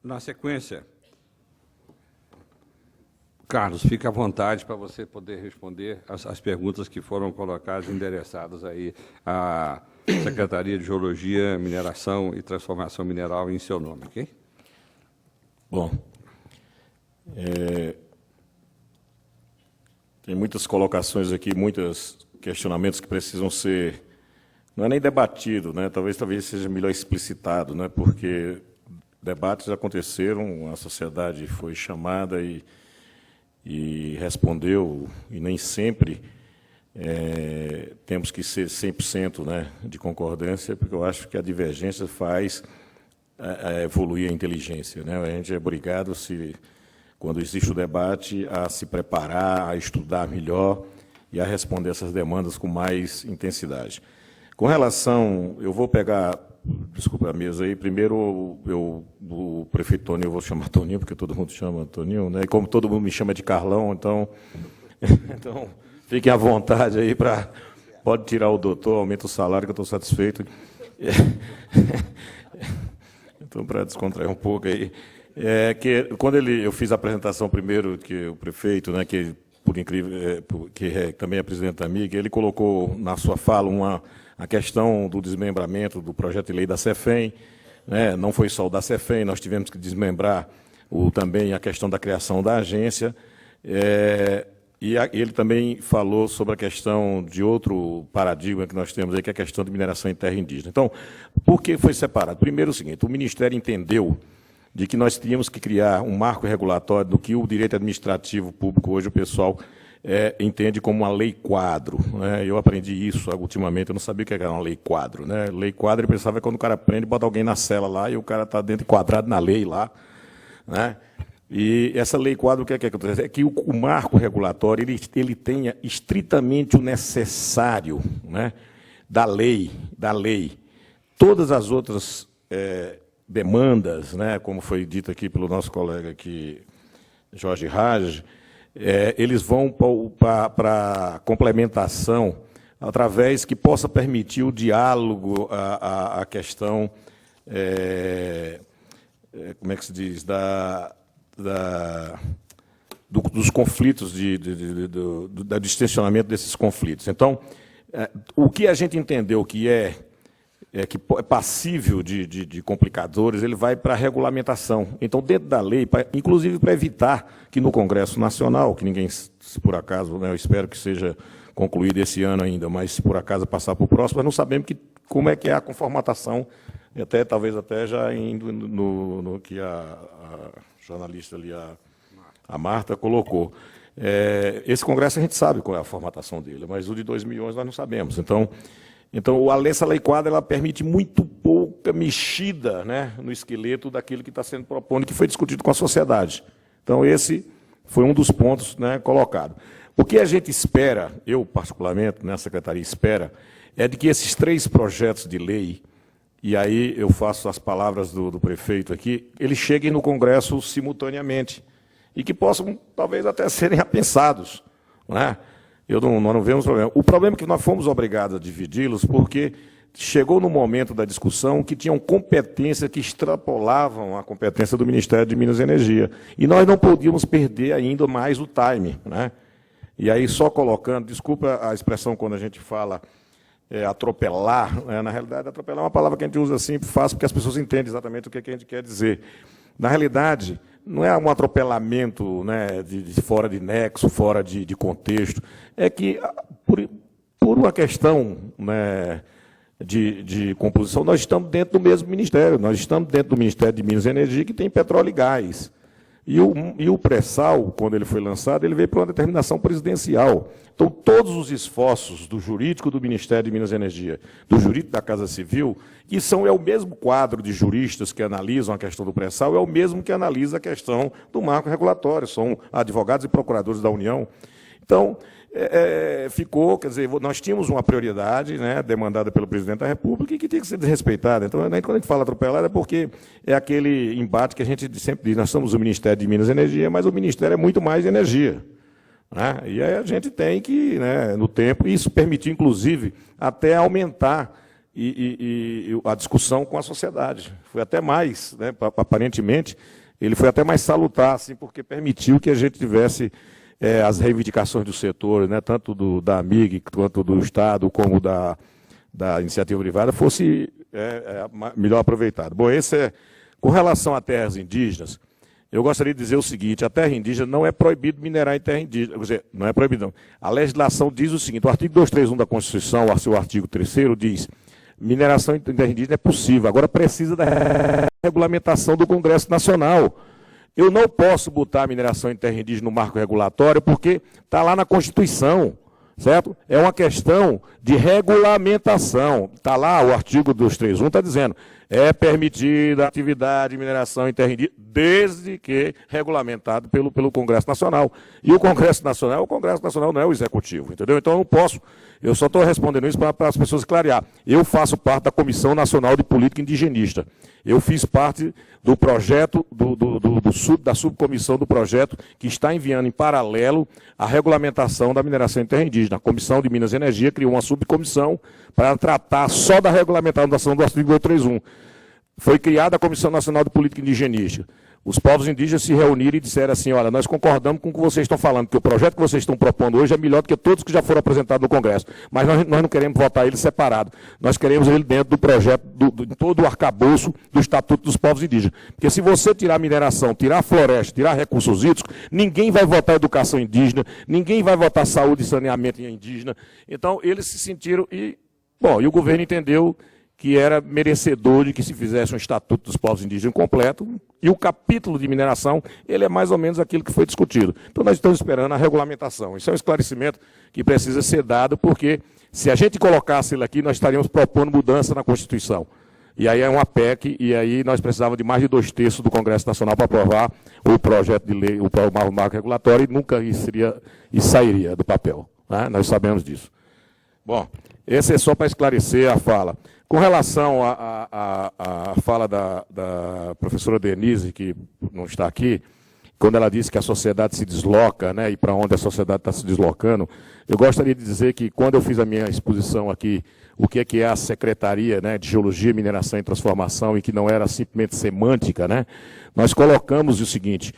Na sequência, Carlos, fique à vontade para você poder responder as perguntas que foram colocadas, endereçadas aí à Secretaria de Geologia, Mineração e Transformação Mineral em seu nome, ok? Bom, tem muitas colocações aqui, muitos questionamentos que precisam ser, não é nem debatido, né? Talvez seja melhor explicitado, né? Porque debates aconteceram, a sociedade foi chamada e respondeu, e nem sempre temos que ser 100%, né, de concordância, porque eu acho que a divergência faz evoluir a inteligência, né? A gente é obrigado, quando existe o debate, a se preparar, a estudar melhor e a responder essas demandas com mais intensidade. Com relação, eu vou pegar, desculpa a mesa aí, primeiro o prefeito Toninho, eu vou chamar Toninho, porque todo mundo chama Toninho, né? E como todo mundo me chama de Carlão, então fiquem à vontade aí para, pode tirar o doutor, aumenta o salário, que eu estou satisfeito. Então, para descontrair um pouco aí, que quando eu fiz a apresentação primeiro, que o prefeito, né, que por incrível, que também é presidente da MIG, ele colocou na sua fala a questão do desmembramento do projeto de lei da CEFEM, né? Não foi só o da CEFEM, nós tivemos que desmembrar também a questão da criação da agência, e ele também falou sobre a questão de outro paradigma que nós temos aí, que é a questão de mineração em terra indígena. Então, por que foi separado? Primeiro o seguinte, o Ministério entendeu de que nós tínhamos que criar um marco regulatório do que o direito administrativo público hoje o pessoal entende como uma lei quadro, né? Eu aprendi isso ultimamente, eu não sabia o que era uma lei quadro, né? Lei quadro, eu pensava que quando o cara prende, bota alguém na cela lá e o cara está dentro enquadrado na lei lá, né? E essa lei quadro, o que acontece? É que o marco regulatório ele tenha estritamente o necessário, né, da lei. Todas as outras demandas, né, como foi dito aqui pelo nosso colega aqui, Jorge Raj, eles vão para complementação através que possa permitir o diálogo, a questão, como é que se diz, dos conflitos, do distensionamento desses conflitos. Então, o que a gente entendeu que é passível de complicadores, ele vai para a regulamentação. Então, dentro da lei, inclusive para evitar que no Congresso Nacional, que ninguém, se por acaso, né, eu espero que seja concluído esse ano ainda, mas se por acaso passar para o próximo, nós não sabemos como é que é a conformatação, talvez até já indo no que a jornalista ali, a Marta, colocou. Esse Congresso a gente sabe qual é a formatação dele, mas o de 2011 nós não sabemos. Então essa lei quadra ela permite muito pouca mexida, né, no esqueleto daquilo que está sendo proposto, que foi discutido com a sociedade. Então, esse foi um dos pontos, né, colocado. O que a gente espera, eu particularmente, né, a Secretaria espera, é de que esses 3 projetos de lei, e aí eu faço as palavras do prefeito aqui, eles cheguem no Congresso simultaneamente e que possam, talvez, até serem apensados, né? Nós não vemos problema. O problema é que nós fomos obrigados a dividi-los porque chegou no momento da discussão que tinham competências que extrapolavam a competência do Ministério de Minas e Energia. E nós não podíamos perder ainda mais o time, né? E aí, só colocando, desculpa a expressão quando a gente fala atropelar, né? Na realidade, atropelar é uma palavra que a gente usa assim, fácil, porque as pessoas entendem exatamente o que a gente quer dizer. Na realidade, não é um atropelamento, né, de fora de nexo, fora de contexto, é que, por uma questão, né, de composição, nós estamos dentro do mesmo ministério, nós estamos dentro do Ministério de Minas e Energia, que tem petróleo e gás. E o pré-sal, quando ele foi lançado, ele veio por uma determinação presidencial. Então, todos os esforços do jurídico do Ministério de Minas e Energia, do jurídico da Casa Civil, que é o mesmo quadro de juristas que analisam a questão do pré-sal, é o mesmo que analisa a questão do marco regulatório, são advogados e procuradores da União. Então, ficou, quer dizer, nós tínhamos uma prioridade, né, demandada pelo presidente da República e que tinha que ser desrespeitada. Então, quando a gente fala atropelada, é porque é aquele embate que a gente sempre diz, nós somos o Ministério de Minas e Energia, mas o Ministério é muito mais energia, né? E aí a gente tem que, né, no tempo, isso permitiu, inclusive, até aumentar e a discussão com a sociedade. Foi até mais, né, aparentemente, ele foi até mais salutar, assim, porque permitiu que a gente tivesse as reivindicações do setor, né, tanto da AMIG, quanto do Estado, como da iniciativa privada, fosse melhor aproveitado. Bom, com relação a terras indígenas, eu gostaria de dizer o seguinte: a terra indígena não é proibido minerar em terra indígena. Quer dizer, não é proibido, não. A legislação diz o seguinte: o artigo 231 da Constituição, o seu artigo 3º, diz: mineração em terra indígena é possível, agora precisa da regulamentação do Congresso Nacional. Eu não posso botar a mineração em terra indígena no marco regulatório porque está lá na Constituição, certo? É uma questão de regulamentação. Está lá, o artigo 231 está dizendo: é permitida a atividade de mineração em terra indígena, desde que regulamentado pelo Congresso Nacional. E o Congresso Nacional não é o Executivo, entendeu? Então eu não posso, eu só estou respondendo isso para as pessoas clarear. Eu faço parte da Comissão Nacional de Política Indigenista. Eu fiz parte do projeto, da subcomissão do projeto que está enviando em paralelo a regulamentação da mineração em terra indígena. A Comissão de Minas e Energia criou uma subcomissão para tratar só da regulamentação do artigo 231. Foi criada a Comissão Nacional de Política Indigenista. Os povos indígenas se reuniram e disseram assim: olha, nós concordamos com o que vocês estão falando, que o projeto que vocês estão propondo hoje é melhor do que todos que já foram apresentados no Congresso. Mas nós não queremos votar ele separado. Nós queremos ele dentro do projeto, de todo o arcabouço do Estatuto dos Povos Indígenas. Porque se você tirar mineração, tirar floresta, tirar recursos hídricos, ninguém vai votar educação indígena, ninguém vai votar saúde e saneamento indígena. Então, eles se sentiram e o governo entendeu que era merecedor de que se fizesse um Estatuto dos Povos Indígenas completo, e o capítulo de mineração, ele é mais ou menos aquilo que foi discutido. Então nós estamos esperando a regulamentação. Isso é um esclarecimento que precisa ser dado, porque se a gente colocasse ele aqui, nós estaríamos propondo mudança na Constituição. E aí é uma PEC, e aí nós precisávamos de mais de 2/3 do Congresso Nacional para aprovar o projeto de lei, o marco regulatório, e nunca sairia do papel. Né? Nós sabemos disso. Bom, esse é só para esclarecer a fala. Com relação à fala da professora Denise, que não está aqui, quando ela disse que a sociedade se desloca, né, e para onde a sociedade está se deslocando, eu gostaria de dizer que, quando eu fiz a minha exposição aqui, o que é a Secretaria, né, de Geologia, Mineração e Transformação, e que não era simplesmente semântica, né, nós colocamos o seguinte: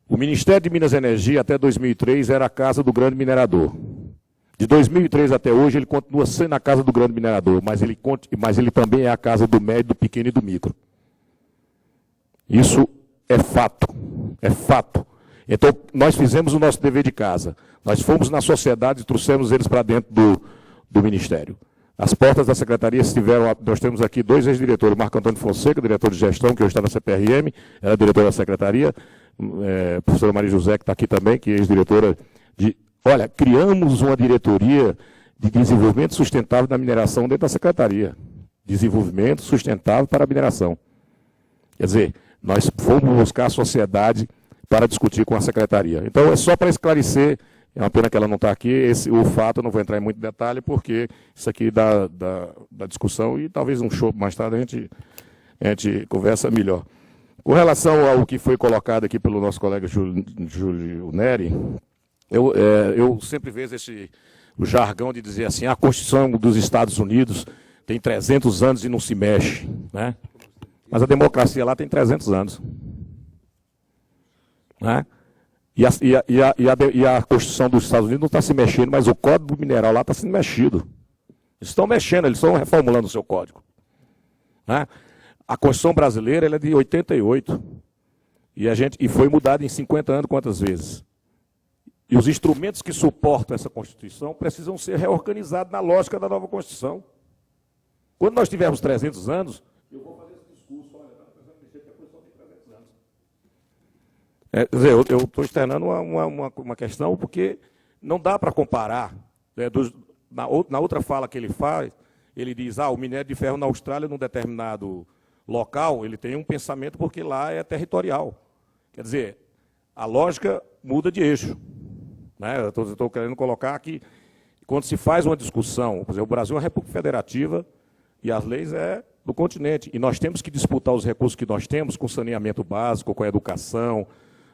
o Ministério de Minas e Energia, até 2003, era a casa do grande minerador. De 2003 até hoje, ele continua sendo a casa do grande minerador, mas ele também é a casa do médio, do pequeno e do micro. Isso é fato. É fato. Então, nós fizemos o nosso dever de casa. Nós fomos na sociedade e trouxemos eles para dentro do Ministério. As portas da Secretaria estiveram... Nós temos aqui 2 ex-diretores, Marco Antônio Fonseca, diretor de gestão, que hoje está na CPRM, era diretor da Secretaria, a professora Maria José, que está aqui também, que é ex-diretora de... Olha, criamos uma diretoria de desenvolvimento sustentável da mineração dentro da Secretaria. Desenvolvimento sustentável para a mineração. Quer dizer, nós fomos buscar a sociedade para discutir com a Secretaria. Então, é só para esclarecer, é uma pena que ela não está aqui, o fato, eu não vou entrar em muito detalhe, porque isso aqui dá discussão, e talvez um show mais tarde a gente conversa melhor. Com relação ao que foi colocado aqui pelo nosso colega Júlio Neri, eu sempre vejo o jargão de dizer assim: a Constituição dos Estados Unidos tem 300 anos e não se mexe, né? Mas a democracia lá tem 300 anos. Né? E a Constituição dos Estados Unidos não está se mexendo, mas o Código Mineral lá está sendo mexido. Eles estão mexendo, eles estão reformulando o seu código. Né? A Constituição brasileira ela é de 88. E foi mudada em 50 anos quantas vezes? E os instrumentos que suportam essa Constituição precisam ser reorganizados na lógica da nova Constituição. Quando nós tivermos 300 anos, eu vou fazer esse discurso: olha, está precisando mexer que a Constituição tem 300 anos. Quer dizer, eu estou externando uma questão, porque não dá para comparar. Né, na outra fala que ele faz, ele diz: o minério de ferro na Austrália, num determinado local, ele tem um pensamento porque lá é territorial. Quer dizer, a lógica muda de eixo. Né? Eu estou querendo colocar que, quando se faz uma discussão, por exemplo, o Brasil é uma república federativa e as leis é do continente. E nós temos que disputar os recursos que nós temos com saneamento básico, com a educação.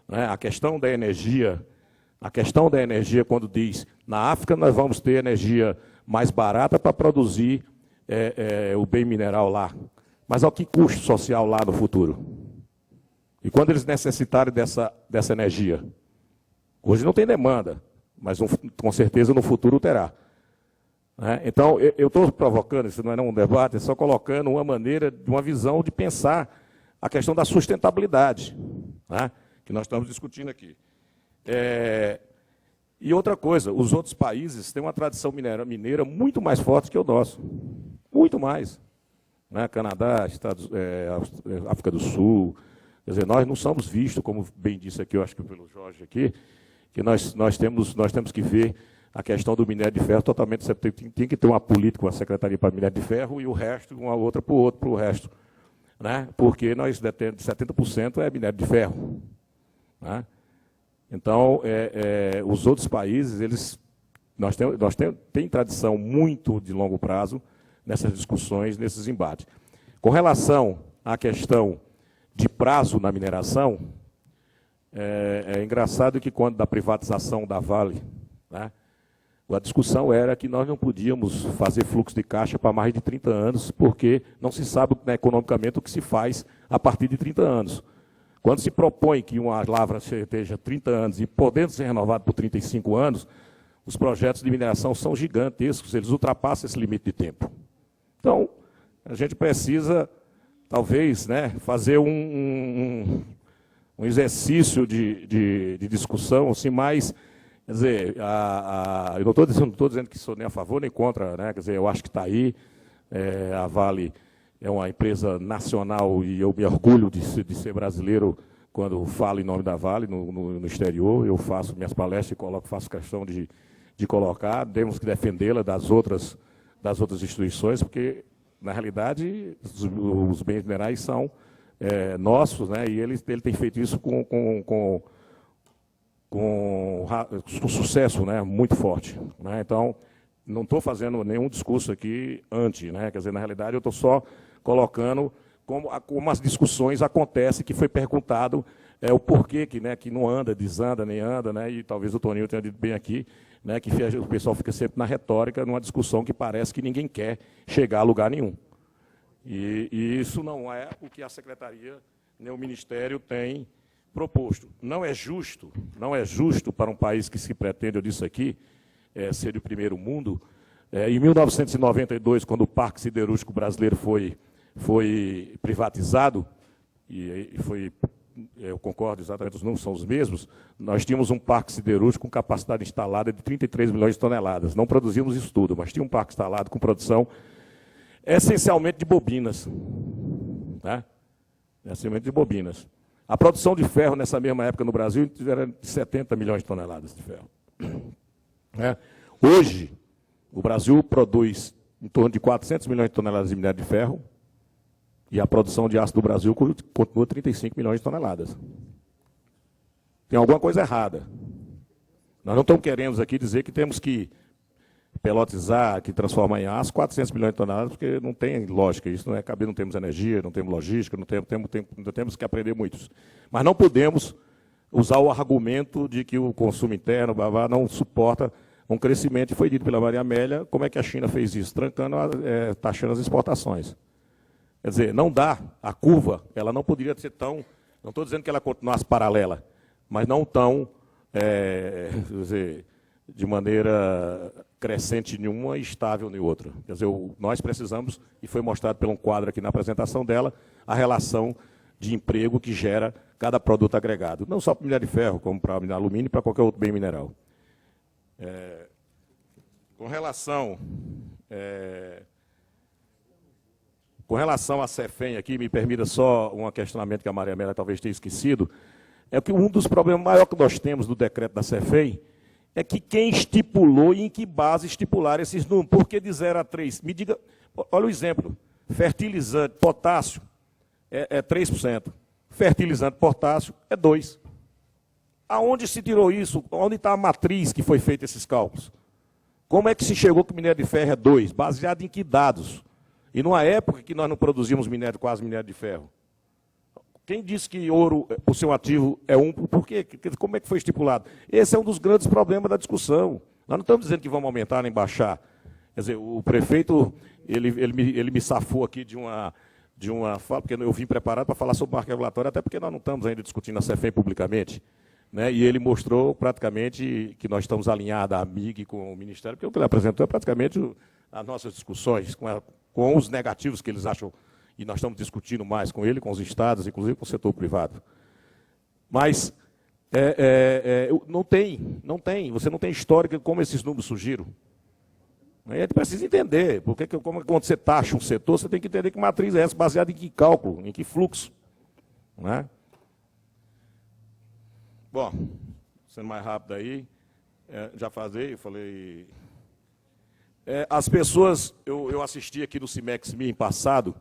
Né? A questão da energia, quando diz: na África nós vamos ter energia mais barata para produzir o bem mineral lá, mas ao que custo social lá no futuro? E quando eles necessitarem dessa energia? Hoje não tem demanda, mas com certeza no futuro terá. Né? Então, eu estou provocando, isso não é um debate, é só colocando uma maneira, uma visão de pensar a questão da sustentabilidade, né? Que nós estamos discutindo aqui. E outra coisa, os outros países têm uma tradição mineira muito mais forte que o nosso. Muito mais. Né? Canadá, África do Sul. Quer dizer, nós não somos vistos, como bem disse aqui, eu acho que pelo Jorge aqui, que nós temos que ver a questão do minério de ferro totalmente. Tem que ter uma política, uma secretaria para minério de ferro e o resto, uma outra para o resto. Né? Porque nós detemos 70% é minério de ferro. Né? Então, os outros países, nós temos tradição muito de longo prazo nessas discussões, nesses embates. Com relação à questão de prazo na mineração, é engraçado que quando da privatização da Vale, né, a discussão era que nós não podíamos fazer fluxo de caixa para mais de 30 anos, porque não se sabe, né, economicamente o que se faz a partir de 30 anos. Quando se propõe que uma lavra esteja 30 anos e podendo ser renovada por 35 anos, os projetos de mineração são gigantescos, eles ultrapassam esse limite de tempo. Então, a gente precisa, talvez, né, fazer um exercício de discussão assim, mais. Quer dizer, eu não estou dizendo que sou nem a favor nem contra, né? Quer dizer, eu acho que está aí. A Vale é uma empresa nacional e eu me orgulho de ser brasileiro quando falo em nome da Vale no exterior. Eu faço minhas palestras e faço questão de colocar. Temos que defendê-la das outras instituições, porque, na realidade, os bens minerais são nossos, né? E ele tem feito isso com sucesso, né, muito forte. Né? Então, não estou fazendo nenhum discurso aqui anti, né? Quer dizer, na realidade, eu estou só colocando como as discussões acontecem, que foi perguntado o porquê que não anda, desanda, nem anda, né? E talvez o Toninho tenha dito bem aqui, né, que o pessoal fica sempre na retórica, numa discussão que parece que ninguém quer chegar a lugar nenhum. E isso não é o que a Secretaria nem o Ministério tem proposto. Não é justo para um país que se pretende, eu disse aqui, ser o primeiro mundo. Em 1992, quando o Parque Siderúrgico Brasileiro foi privatizado, eu concordo exatamente, os números são os mesmos, nós tínhamos um parque siderúrgico com capacidade instalada de 33 milhões de toneladas. Não produzimos isso tudo, mas tinha um parque instalado com produção essencialmente de bobinas. Né? Essencialmente de bobinas. A produção de ferro, nessa mesma época no Brasil, era de 70 milhões de toneladas de ferro. Hoje, o Brasil produz em torno de 400 milhões de toneladas de minério de ferro e a produção de aço do Brasil continua 35 milhões de toneladas. Tem alguma coisa errada. Nós não estamos querendo aqui dizer que temos que pelotizar, que transformar em aço 400 milhões de toneladas, porque não tem lógica, isso não é caber, não temos energia, não temos logística, temos que aprender muito. Mas não podemos usar o argumento de que o consumo interno não suporta um crescimento, e foi dito pela Maria Amélia, como é que a China fez isso? Trancando, taxando as exportações. Quer dizer, não dá, a curva, ela não poderia ser tão, não estou dizendo que ela continuasse paralela, mas não tão, quer dizer, de maneira crescente em uma e estável em outra. Quer dizer, nós precisamos, e foi mostrado por um quadro aqui na apresentação dela, a relação de emprego que gera cada produto agregado. Não só para minério de ferro, como para minério de alumínio e para qualquer outro bem mineral. Com relação à CEFEM aqui, me permita só um questionamento que a Maria Amélia talvez tenha esquecido, é que um dos problemas maiores que nós temos do decreto da CEFEM é que quem estipulou e em que base estipularam esses números. Por que de 0 a 3? Me diga, olha o exemplo, fertilizante, potássio é 3%, fertilizante, potássio é 2%. Aonde se tirou isso? Onde está a matriz que foi feita esses cálculos? Como é que se chegou que o minério de ferro é 2%? Baseado em que dados? E numa época que nós não produzimos quase minério de ferro. Quem disse que ouro, por ser um ativo, é 1%? Por quê? Como é que foi estipulado? Esse é um dos grandes problemas da discussão. Nós não estamos dizendo que vamos aumentar nem baixar. Quer dizer, o prefeito ele me safou aqui de uma fala, porque eu vim preparado para falar sobre marco regulatório, até porque nós não estamos ainda discutindo a CEFEM publicamente, né? E ele mostrou praticamente que nós estamos alinhados, a MIG, com o Ministério, porque o que ele apresentou é praticamente as nossas discussões com os negativos que eles acham, e nós estamos discutindo mais com ele, com os estados, inclusive com o setor privado. Mas não tem, você não tem histórico como esses números surgiram. A gente precisa entender, porque quando você taxa um setor, você tem que entender que matriz é essa, baseada em que cálculo, em que fluxo. Não é? Bom, sendo mais rápido aí, já eu falei... as pessoas, eu assisti aqui no CIMEX-MI em passado,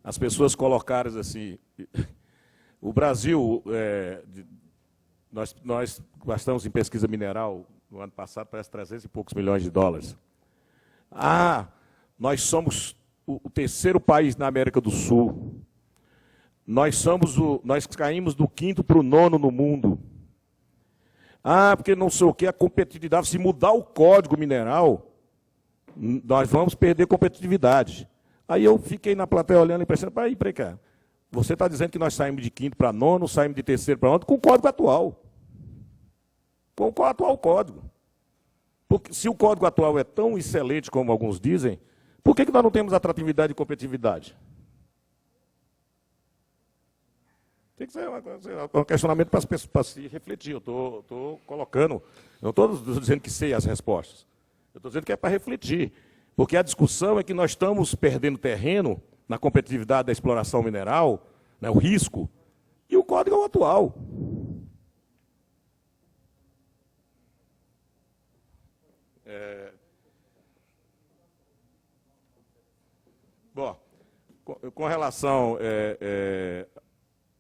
as pessoas colocaram assim, o Brasil, nós gastamos em pesquisa mineral, no ano passado, parece 300 e poucos milhões de dólares. Nós somos o terceiro país na América do Sul. Nós caímos do 5º para o 9º no mundo. Porque não sei o que, a competitividade, se mudar o código mineral, nós vamos perder competitividade. Aí eu fiquei na plateia olhando e pensando, peraí, cá. Você está dizendo que nós saímos de 5º para 9º, saímos de 3º para 9º, com o código atual. Com o atual código. Porque se o código atual é tão excelente como alguns dizem, por que nós não temos atratividade e competitividade? Tem que ser um questionamento para se refletir. Eu estou colocando, não estou dizendo que sei as respostas. Eu estou dizendo que é para refletir. Porque a discussão é que nós estamos perdendo terreno na competitividade da exploração mineral, né, o risco, e o código é o atual. Bom, com relação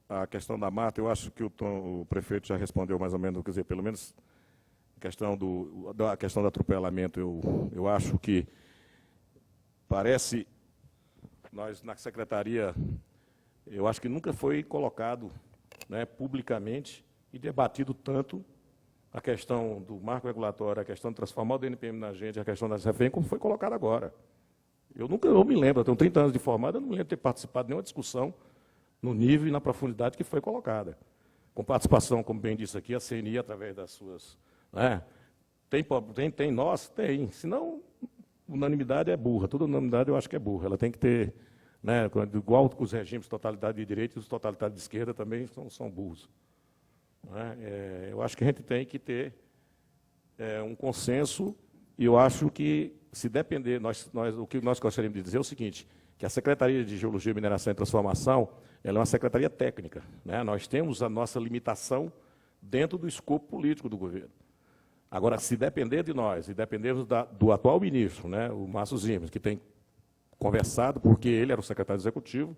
à questão da mata, eu acho que o prefeito já respondeu mais ou menos, quer dizer, pelo menos a questão do atropelamento, eu acho que parece, nós na secretaria, eu acho que nunca foi colocado, né, publicamente e debatido tanto a questão do marco regulatório, a questão de transformar o DNPM na agente, a questão da CEFEM, como foi colocado agora. Eu me lembro, eu tenho 30 anos de formado, eu não me lembro de ter participado de nenhuma discussão no nível e na profundidade que foi colocada. Com participação, como bem disse aqui, a CNI, através das suas... Né, tem nós? Tem. Senão, unanimidade é burra. Toda unanimidade eu acho que é burra. Ela tem que ter... Né, igual com os regimes de totalidade de direita e os totalidade de esquerda também são burros. Né? Eu acho que a gente tem que ter um consenso, e eu acho que, se depender, o que nós gostaríamos de dizer é o seguinte, que a Secretaria de Geologia, Mineração e Transformação, ela é uma secretaria técnica. Né? Nós temos a nossa limitação dentro do escopo político do governo. Agora, se depender de nós, e dependermos do atual ministro, né, o Márcio Zimmermann, que tem conversado, porque ele era o secretário executivo,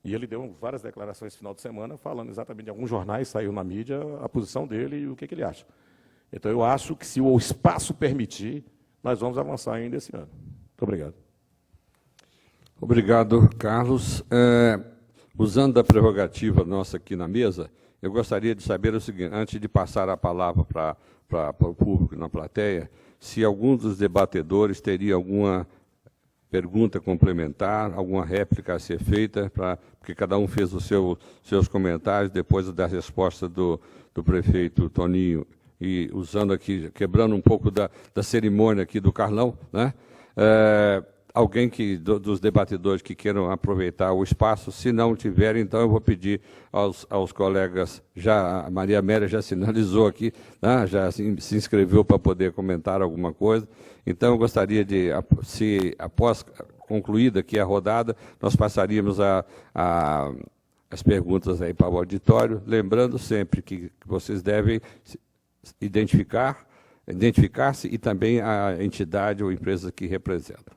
e ele deu várias declarações esse final de semana, falando exatamente, em alguns jornais, saiu na mídia, a posição dele e o que ele acha. Então, eu acho que, se o espaço permitir, nós vamos avançar ainda esse ano. Muito obrigado. Obrigado, Carlos. Usando da prerrogativa nossa aqui na mesa, eu gostaria de saber o seguinte, antes de passar a palavra para o público na plateia, se algum dos debatedores teria alguma pergunta complementar, alguma réplica a ser feita, porque cada um fez os seus comentários, depois da resposta do prefeito Toninho, e usando aqui, quebrando um pouco da cerimônia aqui do Carlão, né? Alguém dos debatedores que queiram aproveitar o espaço, se não tiver, então eu vou pedir aos colegas, a Maria Amélia já sinalizou aqui, né, já se inscreveu para poder comentar alguma coisa, então eu gostaria de, se após concluída aqui a rodada, nós passaríamos as perguntas aí para o auditório, lembrando sempre que vocês devem identificar-se e também a entidade ou empresa que representa.